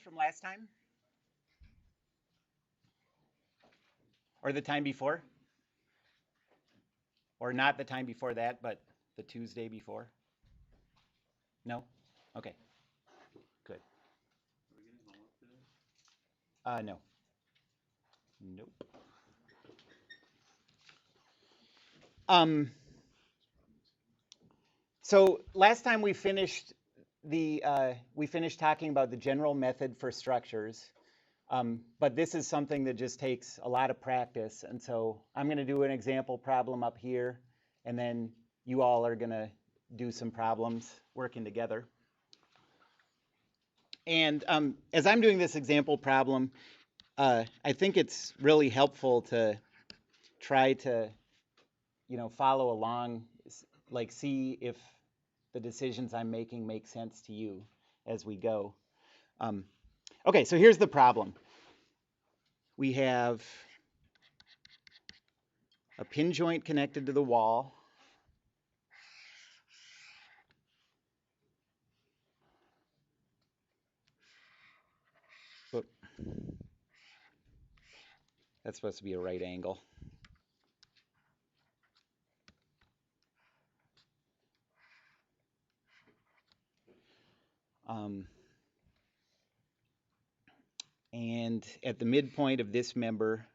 from last time? Or the time before? Or not the time before that, but the Tuesday before? No? Okay, good. No. Nope. So last time we finished talking about the general method for structures, but this is something that just takes a lot of practice. And so I'm going to do an example problem up here, and then you all are going to do some problems working together. And as I'm doing this example problem, I think it's really helpful to try to, follow along, like see if the decisions I'm making make sense to you as we go. Okay, so here's the problem. We have a pin joint connected to the wall. Oop. That's supposed to be a right angle. And at the midpoint of this member,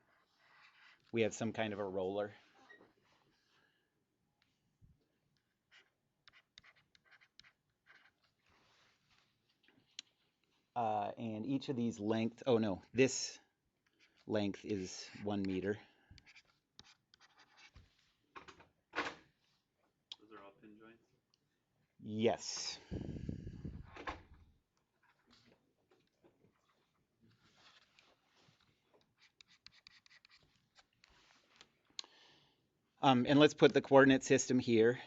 we have some kind of a roller. And each of these length, oh no, this length is 1 meter. Those are all pin joints? Yes. And let's put the coordinate system here.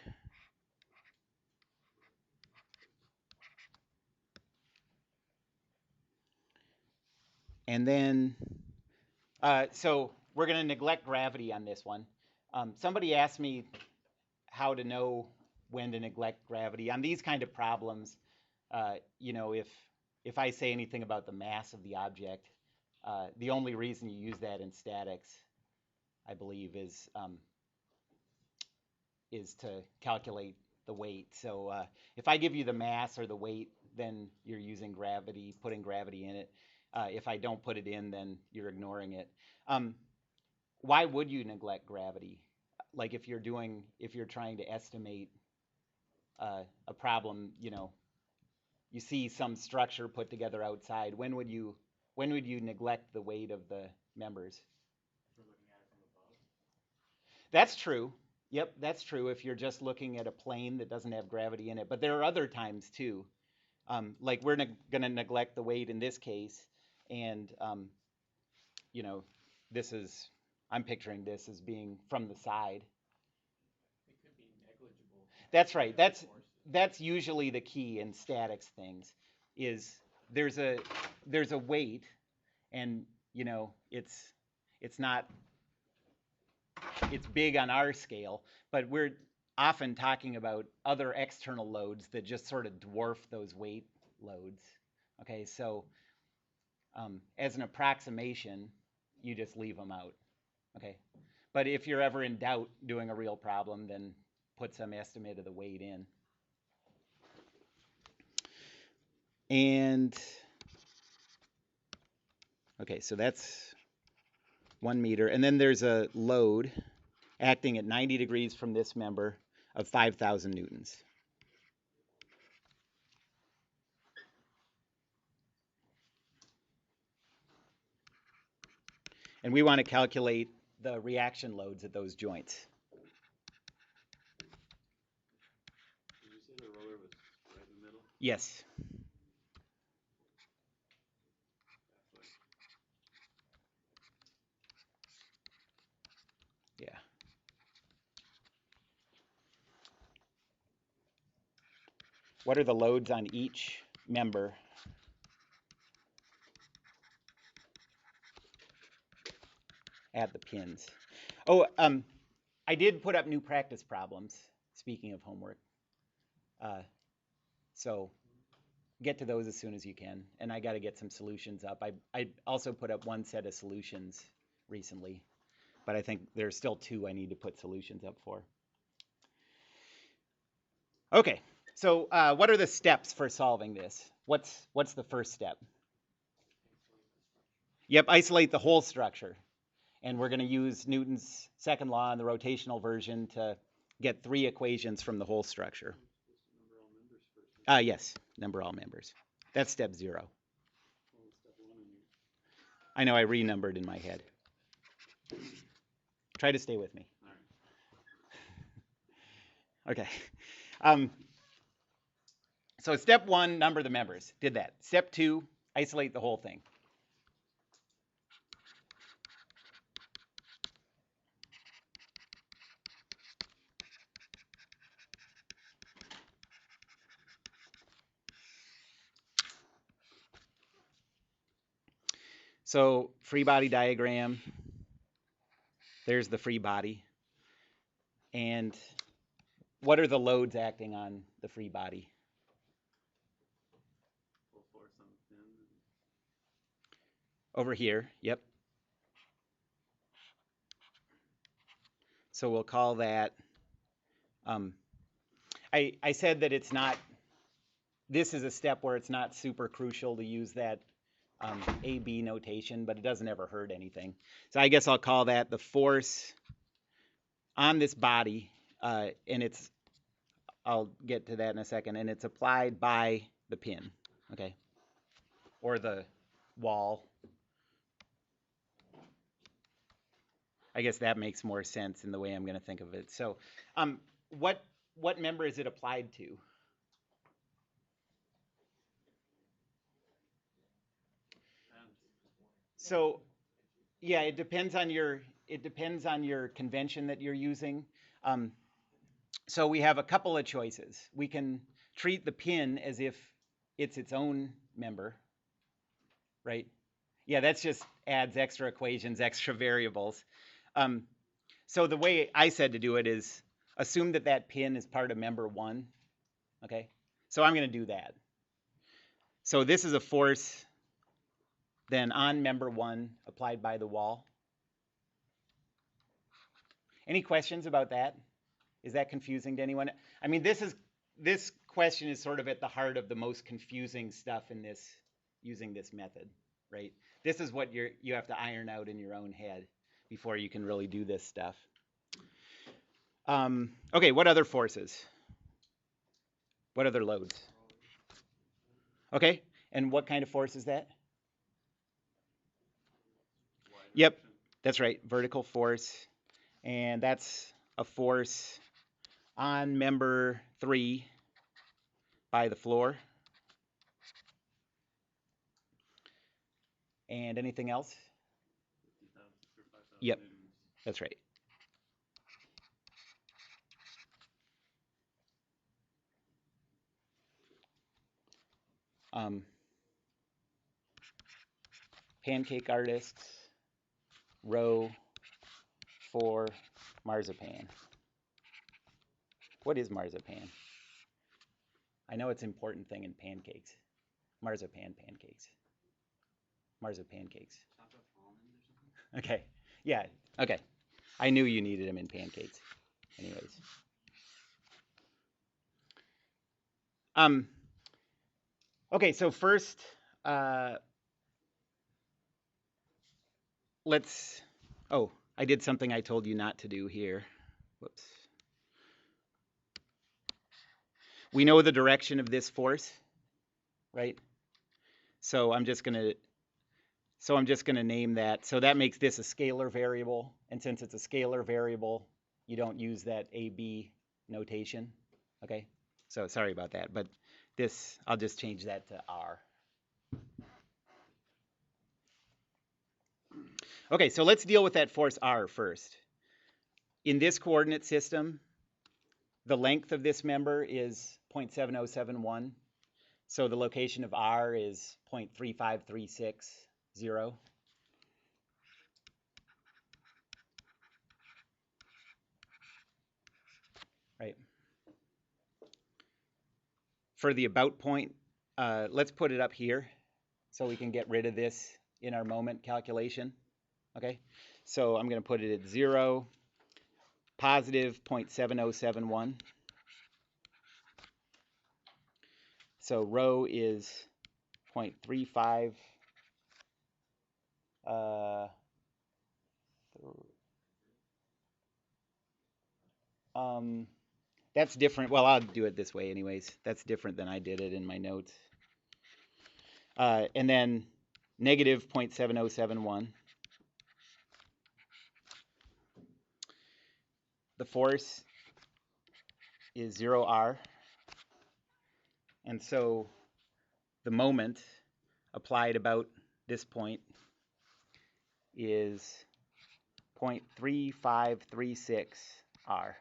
And then, so we're going to neglect gravity on this one. Somebody asked me how to know when to neglect gravity. On these kind of problems, if I say anything about the mass of the object, the only reason you use that in statics, I believe, is to calculate the weight. So if I give you the mass or the weight, then you're using gravity, putting gravity in it. If I don't put it in, then you're ignoring it. Why would you neglect gravity? Like if you're trying to estimate a problem, you see some structure put together outside. When would you neglect the weight of the members? If we're looking at it from above. That's true. Yep, that's true if you're just looking at a plane that doesn't have gravity in it. But there are other times too. Like we're going to neglect the weight in this case. And, I'm picturing this as being from the side. It could be negligible. That's right. That's usually the key in statics things is there's a weight, and it's big on our scale, but we're often talking about other external loads that just sort of dwarf those weight loads. Okay, so as an approximation, you just leave them out. Okay, but if you're ever in doubt doing a real problem, then put some estimate of the weight in. And okay, so that's 1 meter. And then there's a load acting at 90 degrees from this member of 5,000 newtons. And we want to calculate the reaction loads at those joints. Did you say the roller was right in the middle? Yes. Yeah. What are the loads on each member? At the pins. Oh, I did put up new practice problems, speaking of homework. So get to those as soon as you can. And I got to get some solutions up. I also put up one set of solutions recently, but I think there's still two I need to put solutions up for. Okay, so what are the steps for solving this? What's the first step? Yep, isolate the whole structure. And we're going to use Newton's second law in the rotational version to get three equations from the whole structure. Yes, number all members. That's step 0. I know I renumbered in my head. Try to stay with me. Okay. So step 1, number the members. Did that. Step 2, isolate the whole thing. So free body diagram. There's the free body. And what are the loads acting on the free body? Full force on the pin. Over here, yep. So we'll call that, I said that it's not, this is a step where it's not super crucial to use that AB notation, but it doesn't ever hurt anything. So I guess I'll call that the force on this body, and it's, I'll get to that in a second, and it's applied by the pin, okay, or the wall. I guess that makes more sense in the way I'm going to think of it. So what member is it applied to? So yeah, it depends on your convention that you're using. So we have a couple of choices. We can treat the pin as if it's its own member, right? Yeah, that's just adds extra equations, extra variables. So the way I said to do it is assume that that pin is part of member 1, okay? So I'm going to do that. So this is a force then on member 1 applied by the wall. Any questions about that? Is that confusing to anyone? I mean, this question is sort of at the heart of the most confusing stuff in this, using this method, right? This is what you have to iron out in your own head before you can really do this stuff. Okay, what other forces? What other loads? Okay, and what kind of force is that? Yep, that's right, vertical force. And that's a force on member 3 by the floor. And anything else? Yep, that's right. Pancake artists, row 4, marzipan. What is marzipan? I know it's an important thing in pancakes. Marzipan pancakes. Marzipan cakes. Okay, yeah, okay. I knew you needed them in pancakes. Anyways. Okay, so first, let's, oh, I did something I told you not to do here. Whoops. We know the direction of this force, right? So I'm just gonna name that. So that makes this a scalar variable, and since it's a scalar variable, you don't use that AB notation, okay? So sorry about that, but this, I'll just change that to R. Okay, so let's deal with that force R first. In this coordinate system, the length of this member is 0.7071. So the location of R is 0.35360. Right. For the about point, let's put it up here so we can get rid of this in our moment calculation. Okay, so I'm going to put it at 0, positive 0.7071. So rho is 0.35. That's different. Well, I'll do it this way anyways. That's different than I did it in my notes. And then negative 0.7071. The force is 0R. And so the moment applied about this point is 0.3536 R.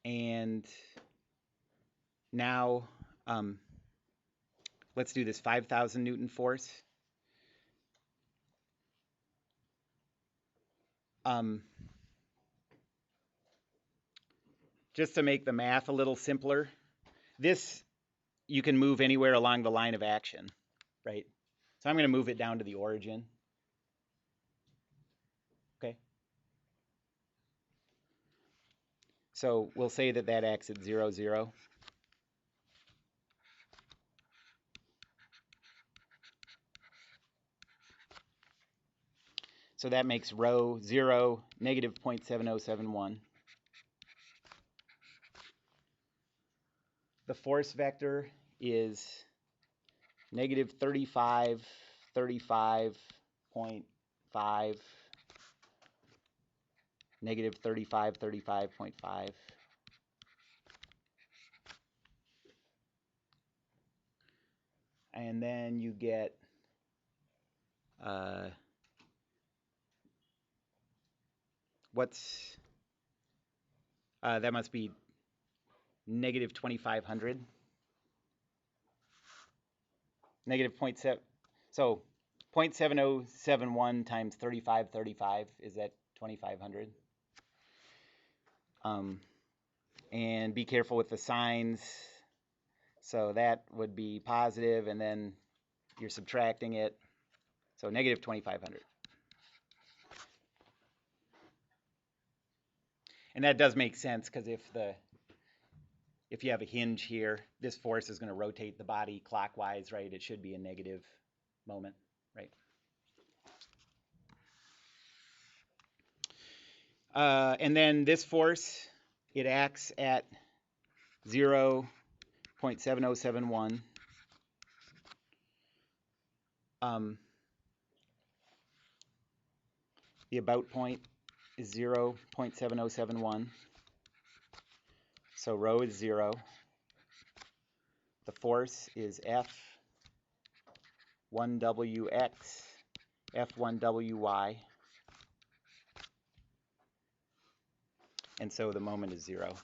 And now let's do this 5,000 Newton force. Just to make the math a little simpler, this you can move anywhere along the line of action, right? So I'm going to move it down to the origin. Okay. So we'll say that that acts at 0, 0. So that makes rho 0, negative 0.7071. The force vector is negative 35, 35.5, negative 35, 35.5. And then you get that must be negative 2,500. Negative 0.7, so 0.7071 times 3535 is that 2,500. And be careful with the signs. So that would be positive, and then you're subtracting it. So negative 2,500. And that does make sense, because if you have a hinge here, this force is going to rotate the body clockwise, right? It should be a negative moment, right? And then this force, it acts at 0.7071. The about point is 0.7071. So rho is 0. The force is F1WX, F1WY. And so the moment is 0.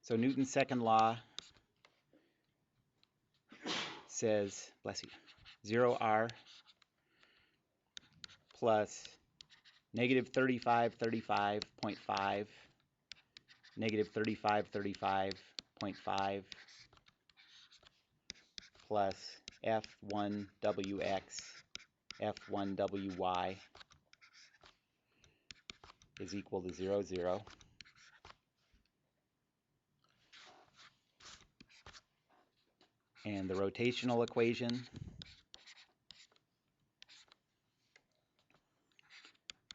So Newton's second law says, bless you, 0R plus negative 3535.5, negative 3535.5 plus F1WX, F1WY is equal to 0, 0. And the rotational equation,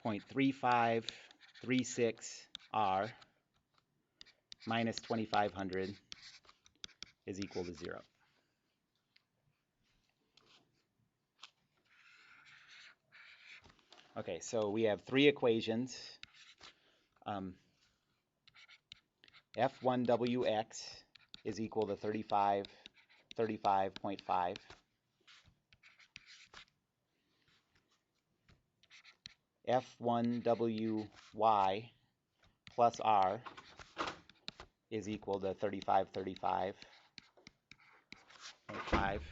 0.3536 R minus 2,500 is equal to 0. Okay, so we have three equations. F1WX is equal to 35.5. F1WY plus R is equal to 35, 35, 5.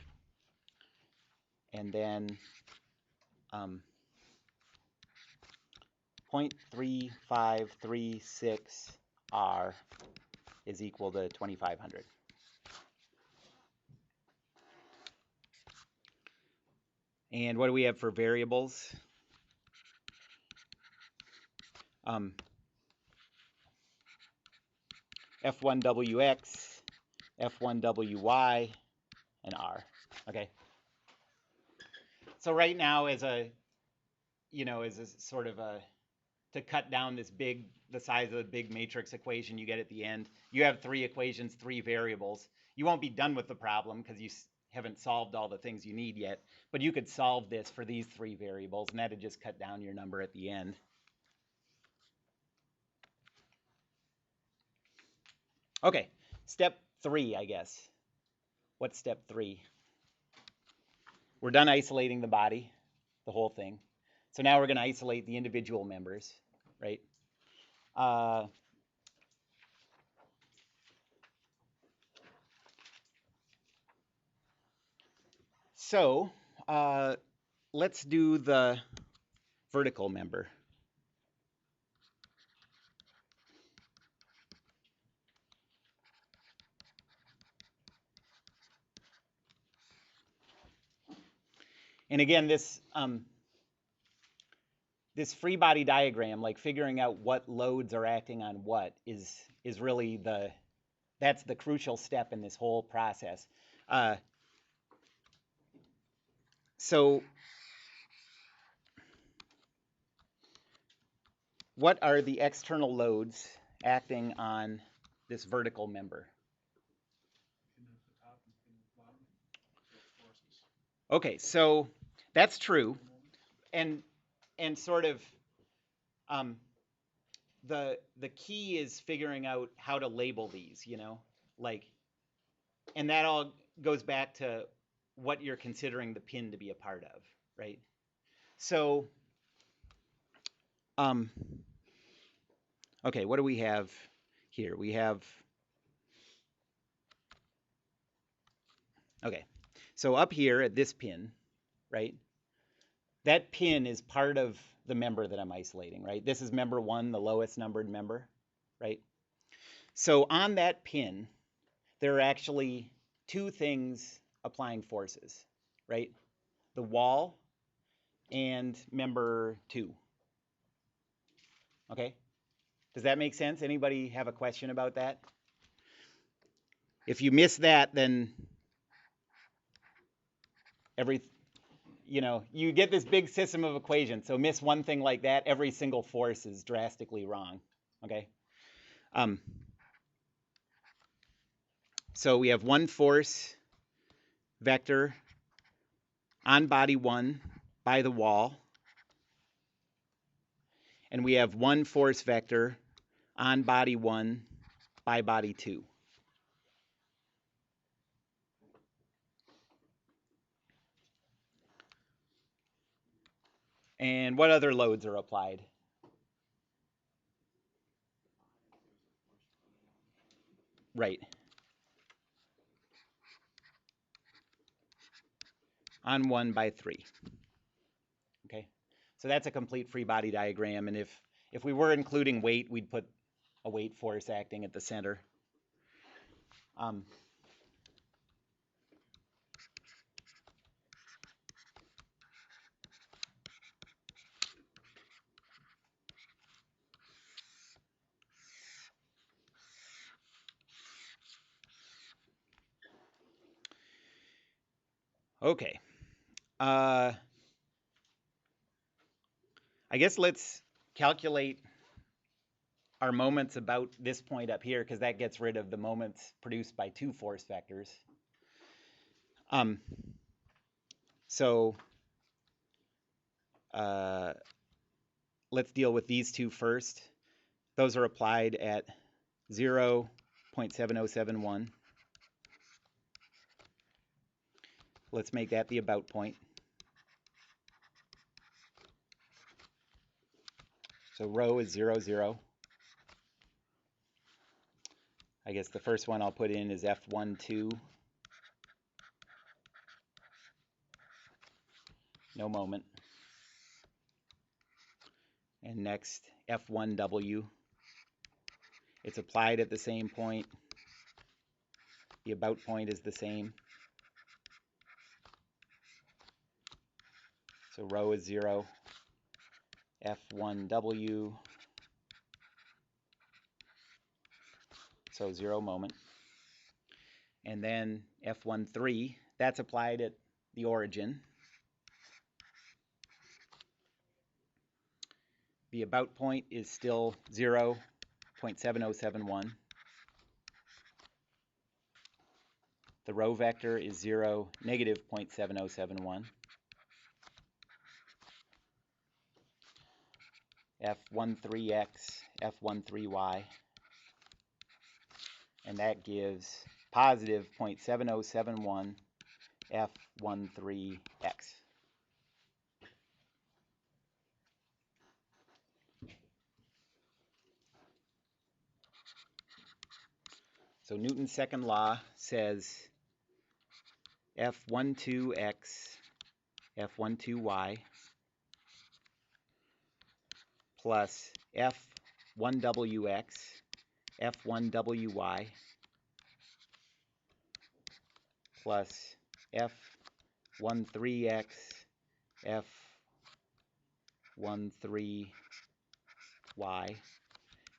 And then 0.3536 R is equal to 2,500. And what do we have for variables? F1WX, F1WY, and R. Okay. So right now, as a sort of to cut down the size of the big matrix equation you get at the end, you have 3 equations, 3 variables. You won't be done with the problem because you haven't solved all the things you need yet, but you could solve this for these 3 variables, and that'd just cut down your number at the end. Okay, step 3, I guess. What's step 3? We're done isolating the body, the whole thing. So now we're going to isolate the individual members, right? So let's do the vertical member. And again, this free body diagram, like figuring out what loads are acting on what, is really that's the crucial step in this whole process. So what are the external loads acting on this vertical member? Okay, so that's true, and sort of the key is figuring out how to label these, and that all goes back to what you're considering the pin to be a part of, right? So, okay, what do we have here? We have, okay, so up here at this pin, right? That pin is part of the member that I'm isolating, right? This is member 1, the lowest numbered member, right? So on that pin, there are actually 2 things applying forces, right? The wall and member 2. Okay? Does that make sense? Anybody have a question about that? If you miss that, then you get this big system of equations. So miss one thing like that, every single force is drastically wrong. Okay? So we have one force vector on body 1 by the wall. And we have one force vector on body 1 by body 2. And what other loads are applied? Right. On 1 by 3. Okay. So that's a complete free body diagram. And if we were including weight, we'd put a weight force acting at the center. Okay. I guess let's calculate our moments about this point up here, because that gets rid of the moments produced by 2 force vectors. So let's deal with these 2 first. Those are applied at 0.7071. Let's make that the about point. So rho is 0, 0. I guess the first one I'll put in is F12. No moment. And next, F1W. It's applied at the same point. The about point is the same. So rho is 0. F1W. So 0 moment. And then F13, that's applied at the origin. The about point is still 0.7071. The rho vector is 0, negative 0.7071. F13x, F13y. And that gives positive 0.7071 F13x. So Newton's second law says F12x, F12y plus F1wx, F1wy plus F13x, F13y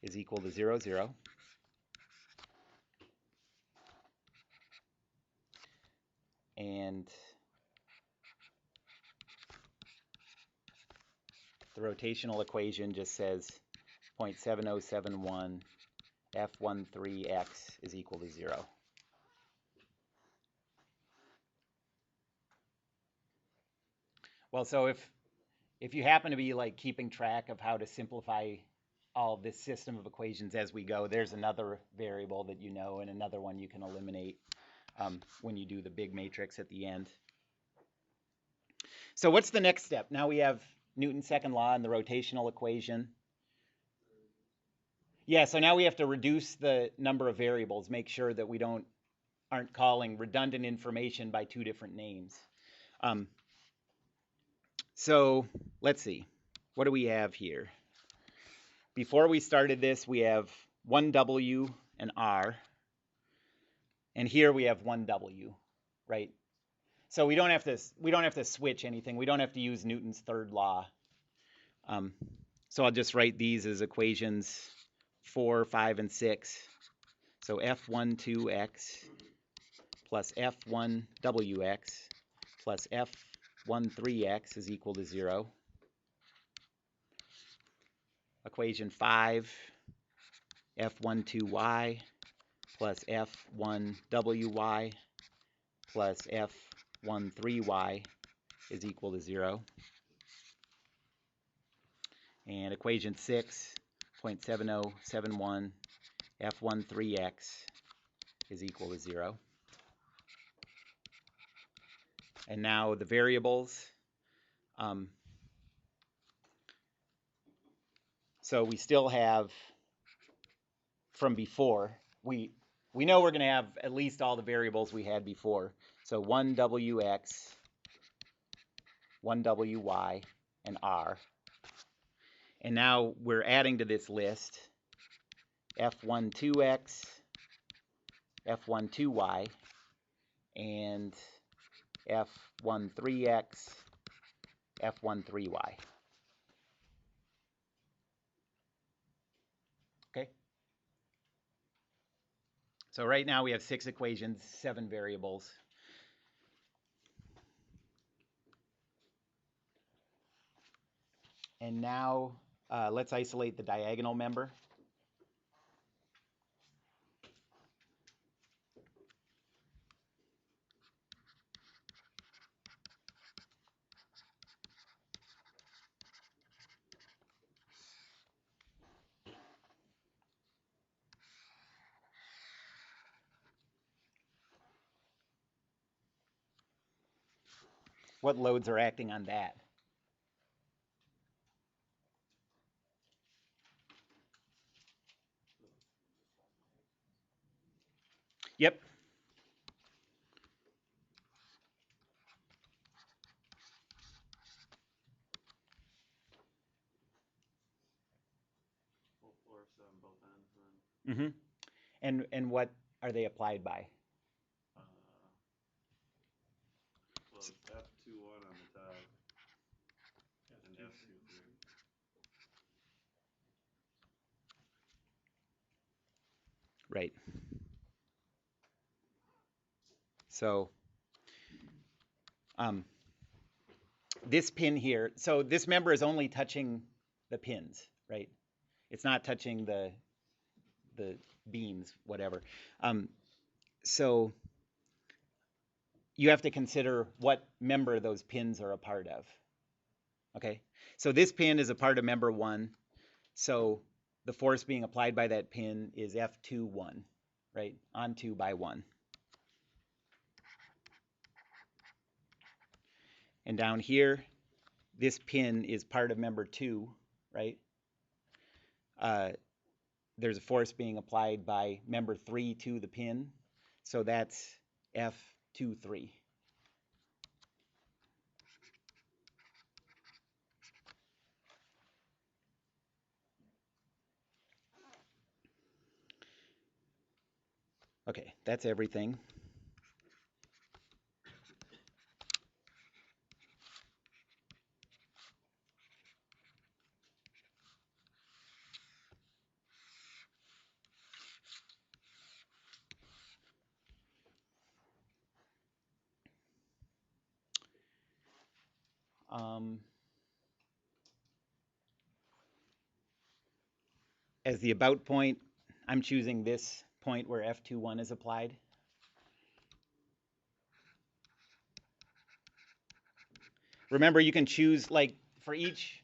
is equal to 0, 0. And the rotational equation just says 0.7071 F13x is equal to 0. Well, so if you happen to be like keeping track of how to simplify all this system of equations as we go, there's another variable that you know and another one you can eliminate when you do the big matrix at the end. So what's the next step? Now we have Newton's second law and the rotational equation. Yeah, so now we have to reduce the number of variables, make sure that we aren't calling redundant information by two different names. So let's see, what do we have here? Before we started this, we have 1W and R, and here we have 1W, right? So we don't have to switch anything. We don't have to use Newton's third law. So I'll just write these as equations 4, 5, and 6. So F12x plus F1wx plus F13x is equal to 0. Equation 5, F12y plus F1wy plus F13y is equal to 0. And equation 6, 0.7071 F13x is equal to 0. And now the variables. So we still have from before, we know we're going to have at least all the variables we had before. So 1wx, 1wy, and r. And now we're adding to this list f12x, f12y, and f13x, f13y. Okay? So right now we have 6 equations, 7 variables. And now let's isolate the diagonal member. What loads are acting on that? Mm-hmm. And what are they applied by? Uh, well, it's F21 on the top and F23. Right. So um, this pin here, so this member is only touching the pins, right? It's not touching the beams, whatever. So you have to consider what member those pins are a part of. Okay, so this pin is a part of member 1, so the force being applied by that pin is F21, right? On 2 by 1. And down here, this pin is part of member 2, right? There's a force being applied by member 3 to the pin, so that's F23. Okay, that's everything. As the about point, I'm choosing this point where F21 is applied. Remember, you can choose, like, for each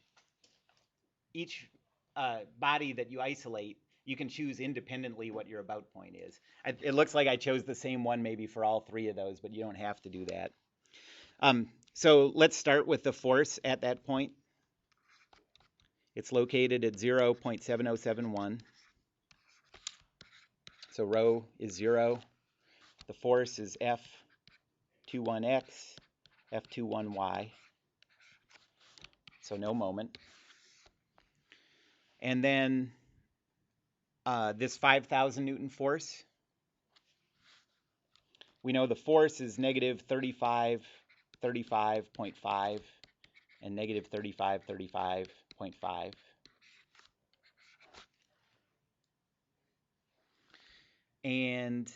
body that you isolate, you can choose independently what your about point is. It looks like I chose the same one maybe for all 3 of those, but you don't have to do that. So let's start with the force at that point. It's located at 0.7071. So rho is 0. The force is F21x, F21y. So no moment. And then this 5,000 Newton force, we know the force is negative 35.5 and negative 35.5. And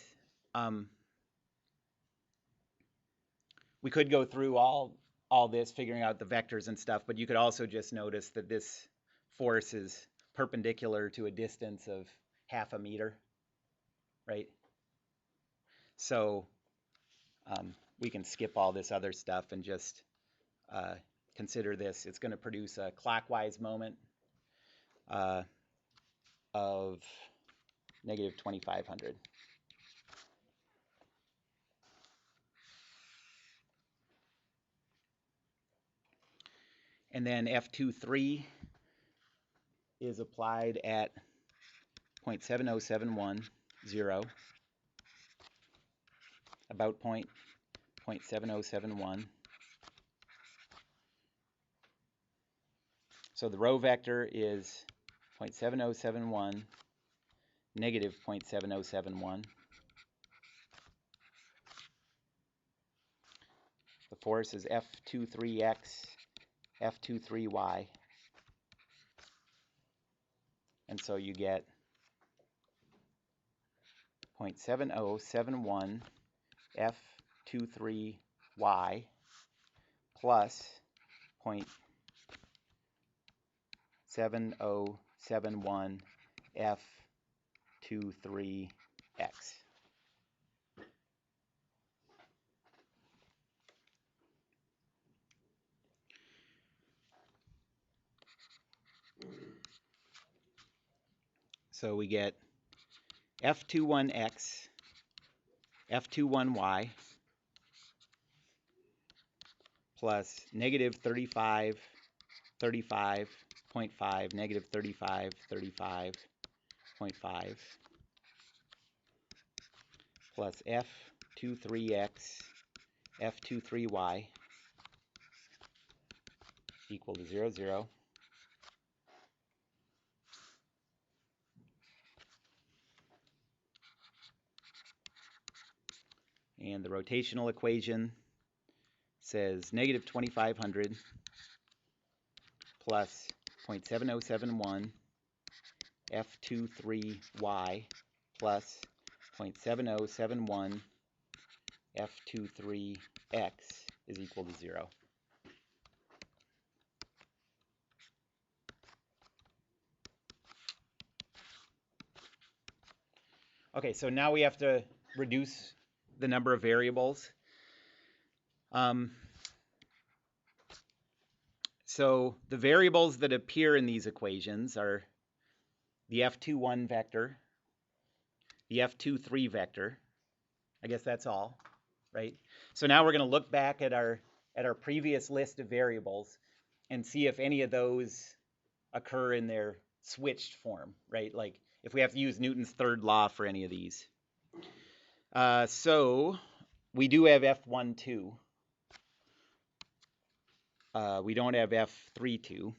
we could go through all this, figuring out the vectors and stuff, but you could also just notice that this force is perpendicular to a distance of half a meter, right? So we can skip all this other stuff and just consider this. It's going to produce a clockwise moment of negative 2,500. And then F23 is applied at 0.70710, about point 0.7071. So the rho vector is 0.7071, negative 0.7071. The force is F23x, F23y. And so you get 0.7071 F23y plus 0.7071 F23x. So we get F21x, F21y plus negative 35.5, negative 35.5 plus F23x, F23y equal to 0, 0. And the rotational equation says negative 2500 plus 0.7071 F23Y plus 0.7071 F23X is equal to 0. Okay, so now we have to reduce the number of variables. So the variables that appear in these equations are the F21 vector, the F23 vector. I guess that's all, right? So now we're going to look back at our previous list of variables and see if any of those occur in their switched form, right? Like if we have to use Newton's third law for any of these. So we do have F12. We don't have F32.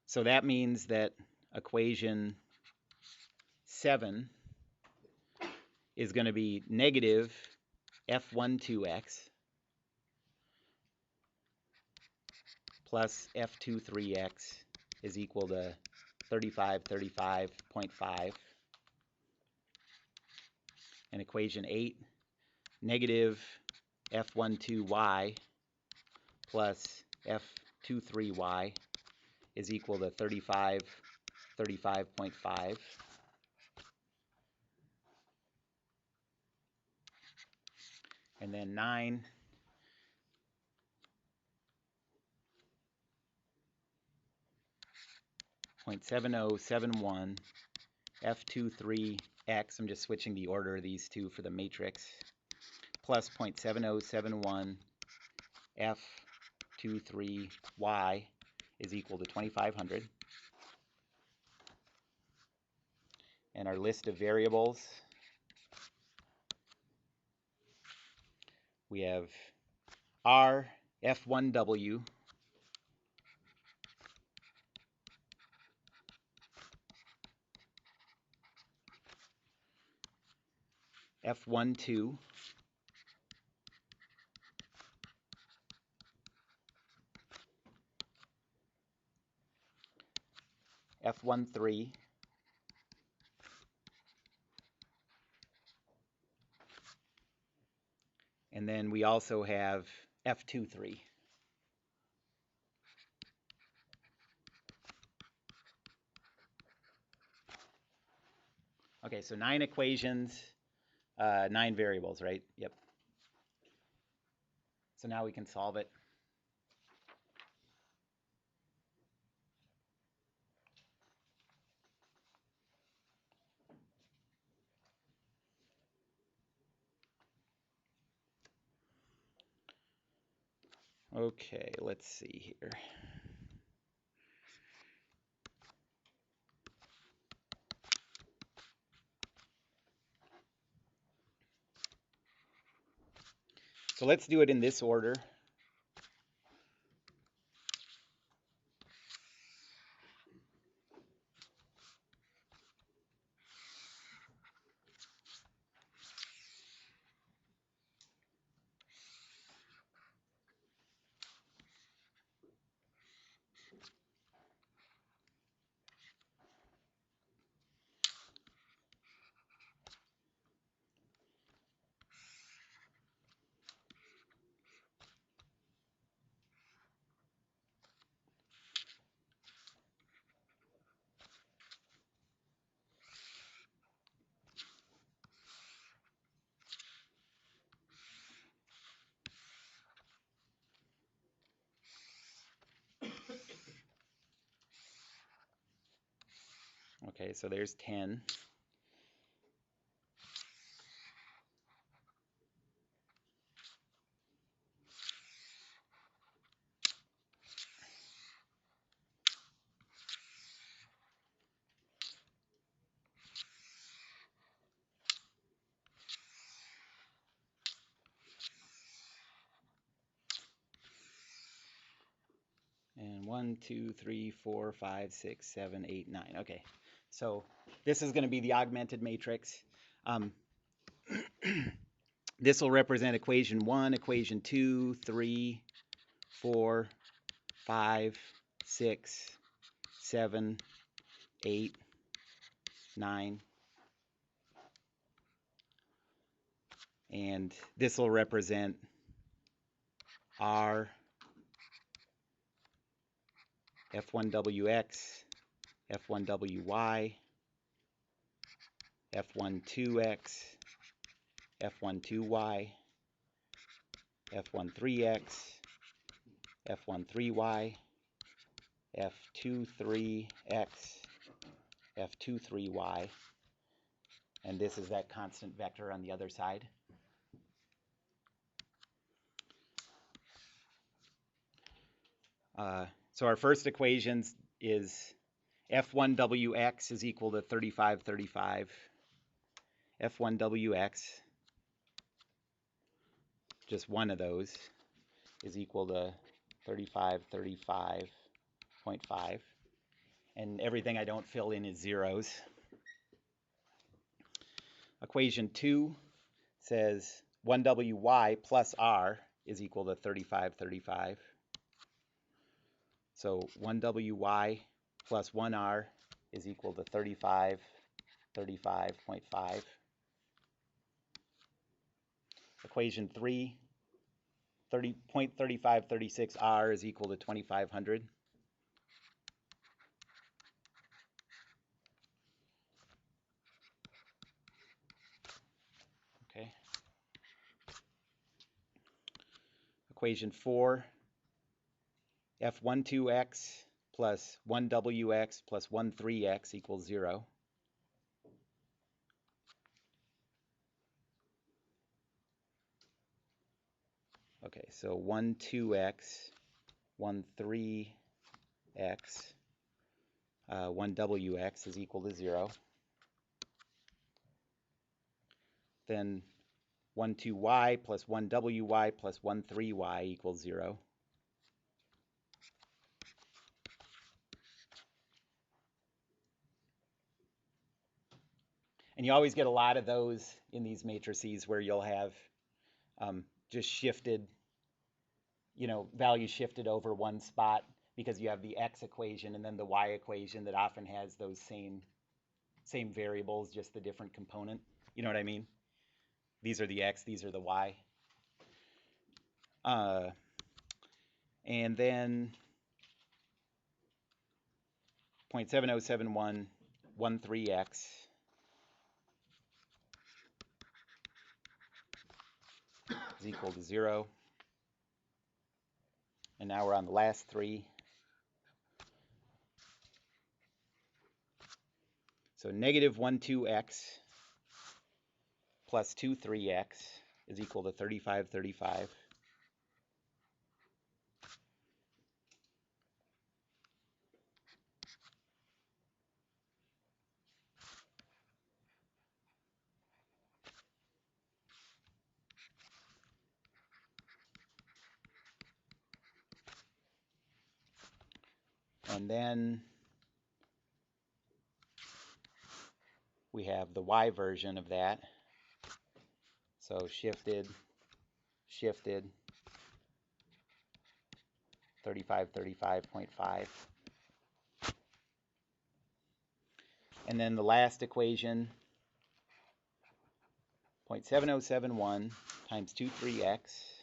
So that means that equation 7 is going to be negative F12x plus F23x is equal to 35.5. And equation 8, negative F12y plus F23y is equal to 35.5. And then 9, .7071 F23x, I'm just switching the order of these two for the matrix, plus 0.7071 F23y is equal to 2500. And our list of variables, we have R F1W, F12, F13, and then we also have F23. Okay, so 9 equations, 9 variables, right? Yep. So now we can solve it. Okay, let's see here. So let's do it in this order. Okay, so there's 10. And 1, 1, 2, 3, 4, 5, 6, 7, 8, 9. Okay, so this is going to be the augmented matrix. This will represent equation 1, equation 2, 3, 4, 5, 6, 7, 8, 9. And this will represent R, F1WX, F1WY, F12X, F12Y, F13X, F13Y, F23X, F23Y, and this is that constant vector on the other side. So our first equation is F1WX is equal to 3535. F1WX, just one of those, is equal to 3535.5. And everything I don't fill in is zeros. Equation 2 says 1WY plus R is equal to 3535. So 1WY plus 1R is equal to 3535.5. Equation 3, 0.3536R is equal to 2500. Okay. Equation 4, F12X plus 1WX plus 13X equals 0. Okay, so 12X, 13X, 1WX is equal to 0. Then 12Y plus 1WY plus 13Y equals 0. And you always get a lot of those in these matrices where you'll have just shifted, value shifted over one spot because you have the x equation and then the y equation that often has those same variables, just the different component. You know what I mean? These are the x, these are the y. And then 0.7071 13x is equal to 0. And now we're on the last three. So negative 12x plus 23x is equal to 3535. And then we have the y version of that. So shifted, 3535.5. And then the last equation, 0.7071 times 23x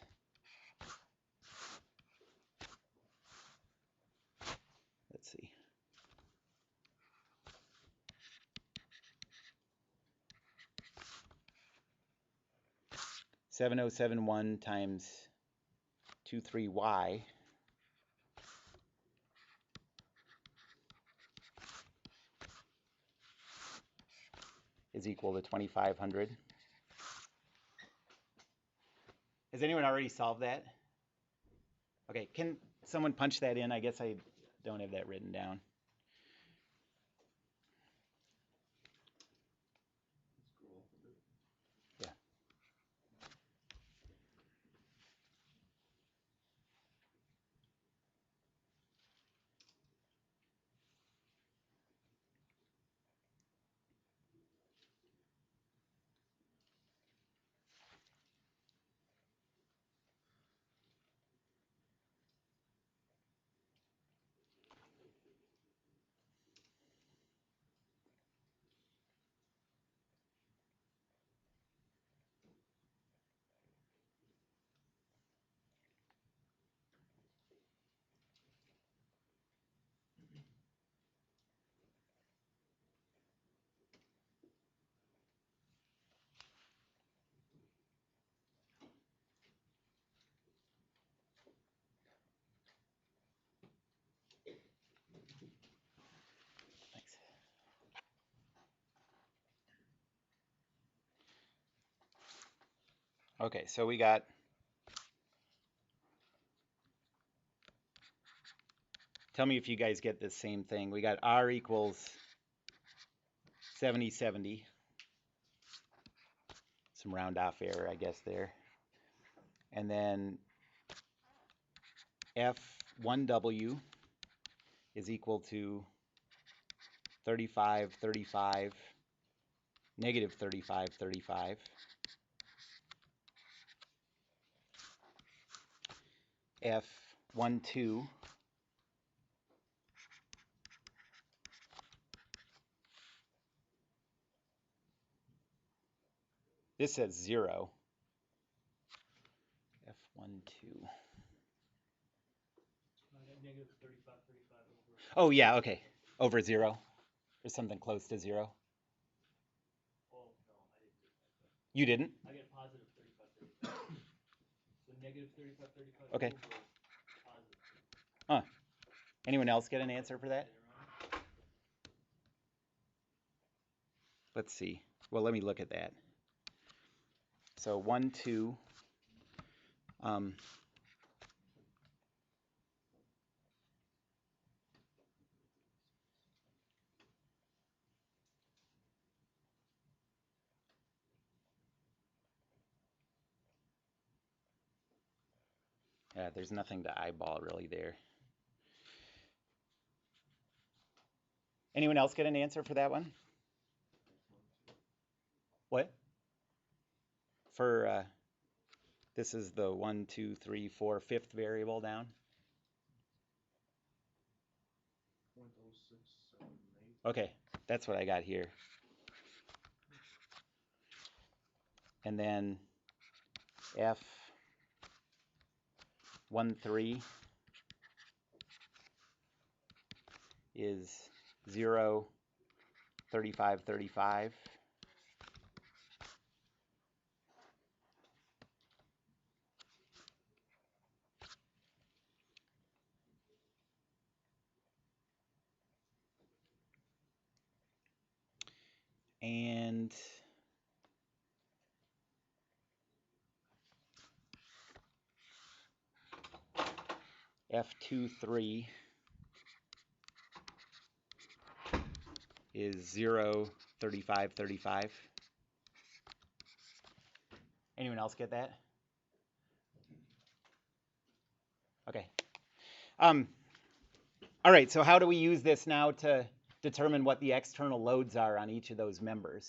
let's see. 7071 times 23y is equal to 2500. Has anyone already solved that? Okay, can someone punch that in? I guess I don't have that written down. Yeah. Okay, so we got tell me if you guys get this same thing. We got R equals 70, 70. Some round off error, I guess, there. And then F1W is equal to 35, 35, negative 35, 35. F12 this says 0. F12. Negative 35, 35 over. Oh, yeah, okay. Over 0. Or something close to 0. Oh, no, I didn't get that. You didn't? I get positive 35, 35. So negative 35, 35 Okay. over positive 35. Huh. Anyone else get an answer for that? Let's see. Well, let me look at that. So 1, 2. Yeah, there's nothing to eyeball really there. Anyone else get an answer for that one? What? For this is the 1, 2, 3, 4, 5th variable down. 0.0678. Okay, that's what I got here. And then F13 is 0, 35, 35. And F23 is 0, 35, 35. Anyone else get that? Okay. All right, so how do we use this now to determine what the external loads are on each of those members?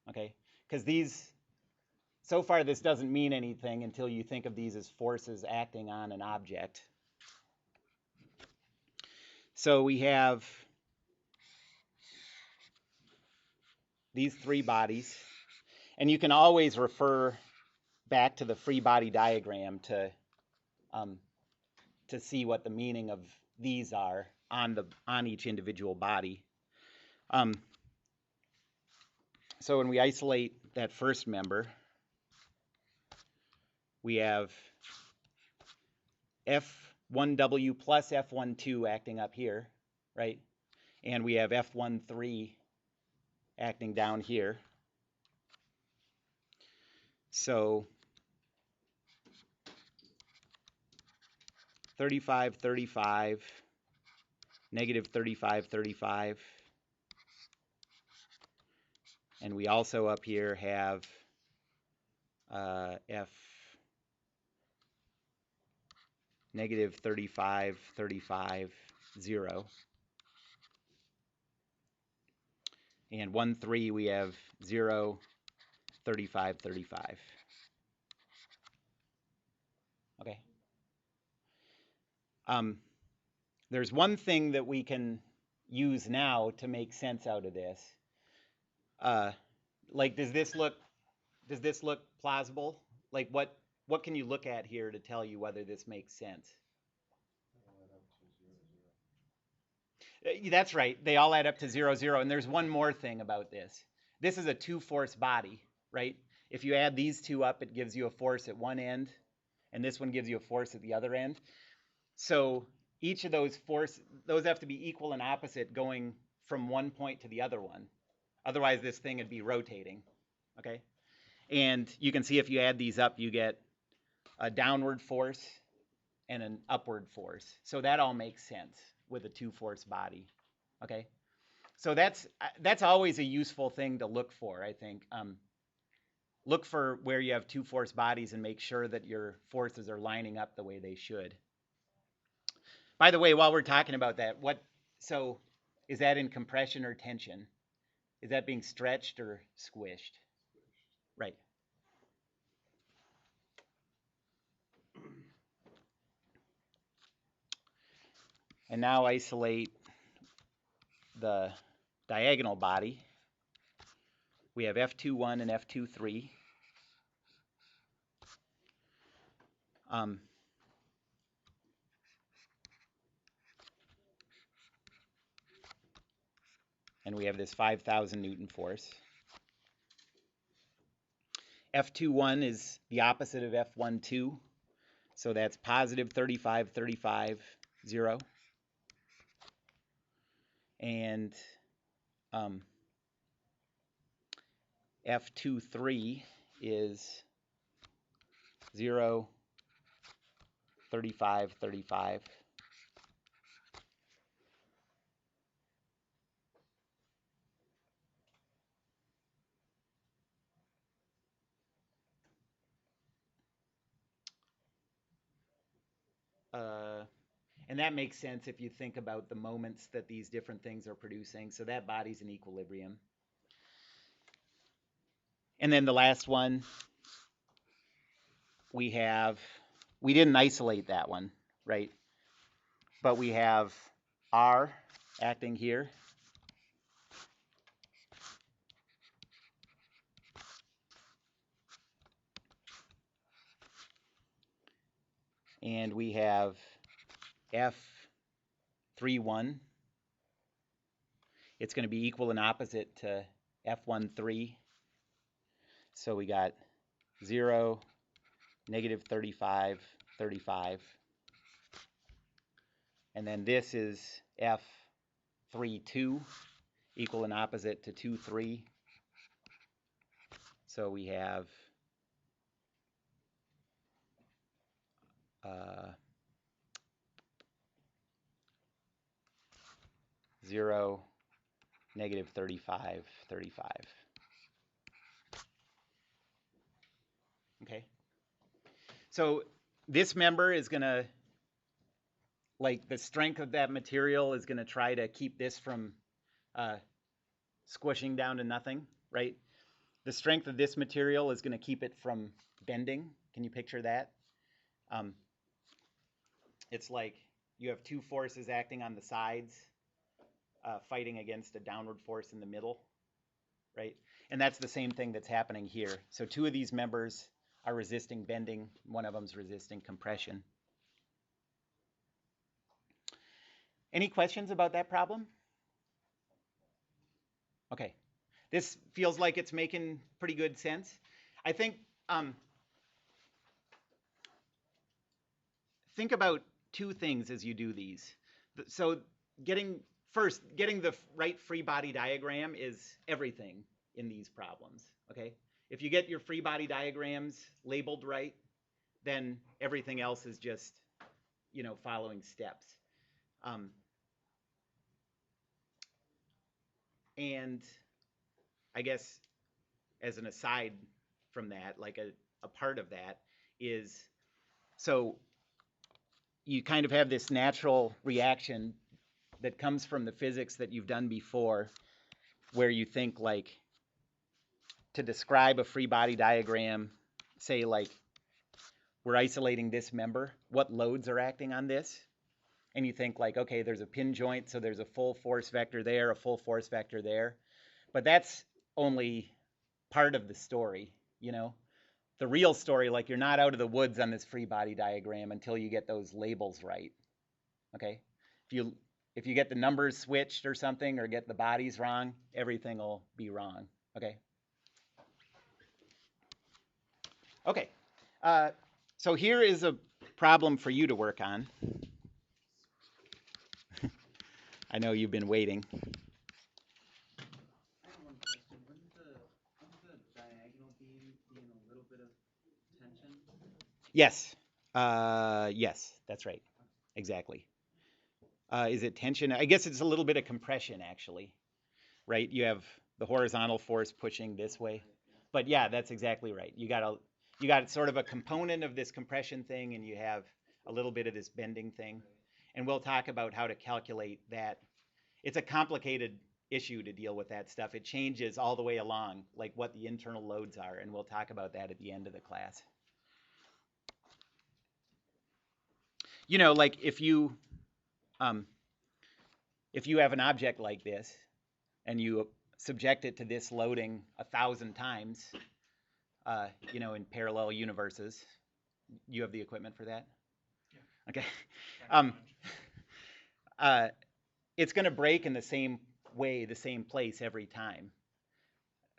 Okay, because these, so far this doesn't mean anything until you think of these as forces acting on an object. So we have these 3 bodies, and you can always refer back to the free body diagram to see what the meaning of these are on each individual body. So when we isolate that first member, we have F1W plus F12 acting up here, right? And we have F13 acting down here. So 35, 35, negative 35, 35. And we also up here have F negative 35, 35, 0. And 1, 3, we have 0, 35, 35. Okay. There's one thing that we can use now to make sense out of this. Like, does this look plausible? Like, what can you look at here to tell you whether this makes sense? That's right. They all add up to 0, 0. And there's one more thing about this. This is a 2-force body, right? If you add these two up, it gives you a force at one end, and this one gives you a force at the other end. So each of those those have to be equal and opposite going from one point to the other one. Otherwise, this thing would be rotating, okay? And you can see if you add these up, you get a downward force and an upward force. So that all makes sense with a two-force body. Okay, so that's always a useful thing to look for, I think. Look for where you have two-force bodies and make sure that your forces are lining up the way they should. By the way, while we're talking about that, so is that in compression or tension? Is that being stretched or squished? Right. And now isolate the diagonal body. We have F21 and F23. And we have this 5,000 Newton force. F21 is the opposite of F12, so that's positive 35, 35, 0. And F23 is 0, 35, 35. And that makes sense if you think about the moments that these different things are producing. So that body's in equilibrium. And then the last one, we didn't isolate that one, right? But we have R acting here. And we have F31. It's going to be equal and opposite to F13. So we got 0, negative 35, 35. And then this is F32, equal and opposite to 2, 3. So we have 0, negative 35, 35. Okay. So this member is going to, like, the strength of that material is going to try to keep this from squishing down to nothing, right? The strength of this material is going to keep it from bending. Can you picture that? It's like you have two forces acting on the sides, fighting against a downward force in the middle, right? And that's the same thing that's happening here. So two of these members are resisting bending. One of them's resisting compression. Any questions about that problem? Okay. This feels like it's making pretty good sense. I think think about two things as you do these. So getting the right free body diagram is everything in these problems, okay? If you get your free body diagrams labeled right, then everything else is just, following steps. And I guess as an aside from that, like a part of that is, so you kind of have this natural reaction that comes from the physics that you've done before, where you think, like, to describe a free body diagram, say, like, we're isolating this member, what loads are acting on this? And you think, like, okay, there's a pin joint, so there's a full force vector there, a full force vector there. But that's only part of the story, The real story, like, you're not out of the woods on this free body diagram until you get those labels right, okay? If you get the numbers switched or something, or get the bodies wrong, everything will be wrong, okay? Okay, so here is a problem for you to work on. I know you've been waiting. I have one question. Wouldn't the diagonal beam being a little bit of tension? Yes. Yes, that's right. Exactly. Is it tension? I guess it's a little bit of compression, actually, right? You have the horizontal force pushing this way. But yeah, that's exactly right. You got sort of a component of this compression thing, and you have a little bit of this bending thing. And we'll talk about how to calculate that. It's a complicated issue to deal with that stuff. It changes all the way along, like what the internal loads are, and we'll talk about that at the end of the class. You know, like if you have an object like this and you subject it to this loading 1,000 times, you know, in parallel universes, you have the equipment for that? Yeah. Okay. It's going to break in the same way, the same place every time.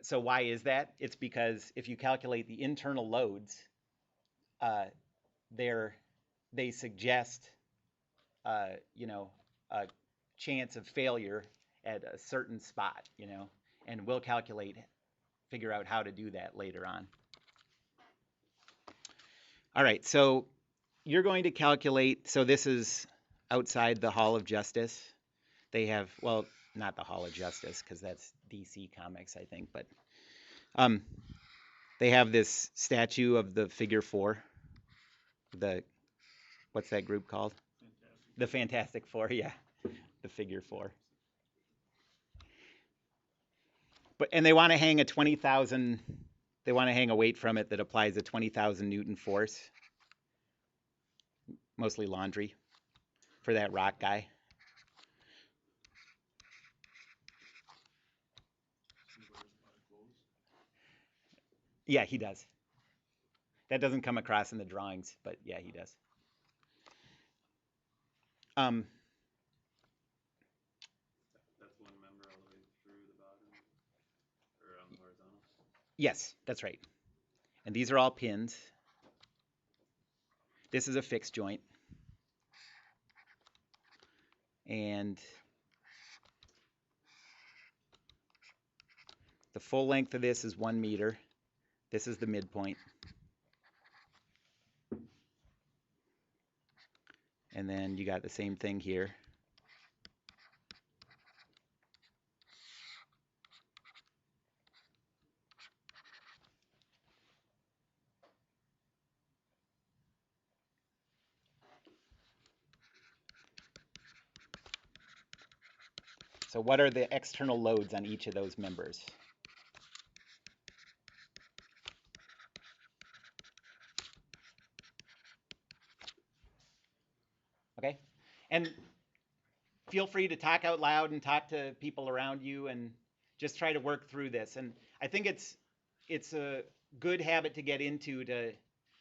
So why is that? It's because if you calculate the internal loads, they suggest, you know, a chance of failure at a certain spot, you know, and we'll figure out how to do that later on. All right, so you're going to calculate, so this is outside the Hall of Justice. They have, well, not the Hall of Justice, because that's DC Comics, I think, but they have this statue of the figure 4, what's that group called? Fantastic. The Fantastic Four, yeah, the figure 4. And they want to hang they want to hang a weight from it that applies a 20,000 Newton force, mostly laundry, for that rock guy. Yeah, he does. That doesn't come across in the drawings, but yeah, he does. That's one member all the way through the bottom, or on the horizontal? Yes, that's right. And these are all pins. This is a fixed joint. And the full length of this is 1 meter. This is the midpoint. And then you got the same thing here. So what are the external loads on each of those members? Okay? And feel free to talk out loud and talk to people around you and just try to work through this. And I think it's a good habit to get into, to,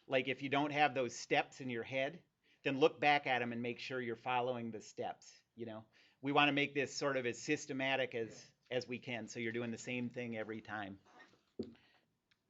like, if you don't have those steps in your head, then look back at them and make sure you're following the steps, you know. We want to make this sort of as systematic as we can, so you're doing the same thing every time.